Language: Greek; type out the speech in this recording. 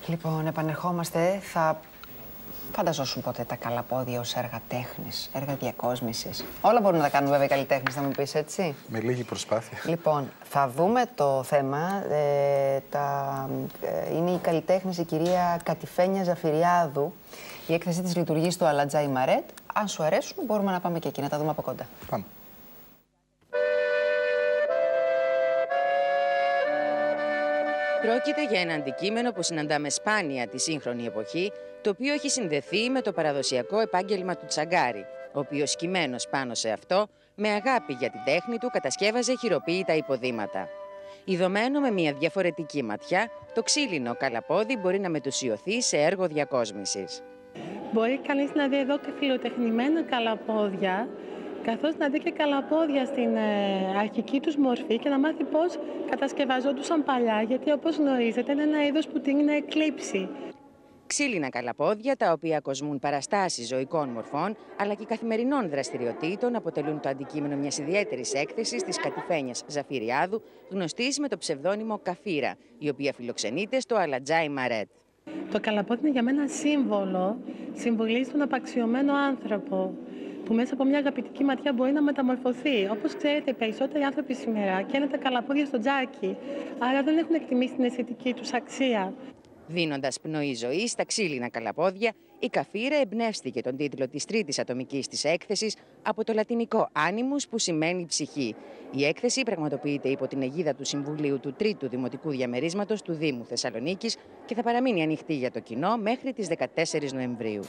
Λοιπόν, επανερχόμαστε. Θα φανταζόσουν ποτέ τα καλαπόδια ως έργα τέχνης, έργα διακόσμησης? Όλα μπορούν να τα κάνουν βέβαια οι καλλιτέχνες, θα μου πεις, έτσι. Με λίγη προσπάθεια. Λοιπόν, θα δούμε το θέμα. Είναι η καλλιτέχνης η κυρία Κατιφένια Ζαφυριάδου. Η έκθεσή της λειτουργεί στο Αλατζάι Μαρέτ. Αν σου αρέσουν, μπορούμε να πάμε και εκεί, να τα δούμε από κοντά. Πάμε. Πρόκειται για ένα αντικείμενο που συναντάμε σπάνια τη σύγχρονη εποχή, το οποίο έχει συνδεθεί με το παραδοσιακό επάγγελμα του τσαγκάρι, ο οποίος κειμένος πάνω σε αυτό, με αγάπη για την τέχνη του, κατασκεύαζε χειροποίητα υποδήματα. Ιδωμένο με μια διαφορετική ματιά, το ξύλινο καλαπόδι μπορεί να μετουσιωθεί σε έργο διακόσμησης. Μπορεί κανείς να δει εδώ και φιλοτεχνημένα καλαπόδια, καθώς να δει και καλαπόδια στην αρχική τους μορφή και να μάθει πώς κατασκευαζόντουσαν παλιά, γιατί όπως γνωρίζετε είναι ένα είδος που τείνει να εκλείψει. Ξύλινα καλαπόδια, τα οποία κοσμούν παραστάσεις ζωικών μορφών αλλά και καθημερινών δραστηριοτήτων, αποτελούν το αντικείμενο μιας ιδιαίτερης έκθεσης της Κατιφένιας Ζαφυριάδου, γνωστής με το ψευδώνυμο Καφίρα, η οποία φιλοξενείται στο Αλατζάι Μαρέτ. Το καλαπόδι είναι για μένα σύμβολο, συμβολίζει τον απαξιωμένο άνθρωπο, που μέσα από μια αγαπητική ματιά μπορεί να μεταμορφωθεί. Όπως ξέρετε, οι περισσότεροι άνθρωποι σήμερα καίνε τα καλαπόδια στο τζάκι, άρα δεν έχουν εκτιμήσει την αισθητική τους αξία. Δίνοντας πνοή ζωή στα ξύλινα καλαπόδια, η Καφίρα εμπνεύστηκε τον τίτλο της τρίτης ατομικής της έκθεσης από το λατινικό animus, που σημαίνει ψυχή. Η έκθεση πραγματοποιείται υπό την αιγίδα του Συμβουλίου του Τρίτου Δημοτικού Διαμερίσματος του Δήμου Θεσσαλονίκης και θα παραμείνει ανοιχτή για το κοινό μέχρι τις 14 Νοεμβρίου.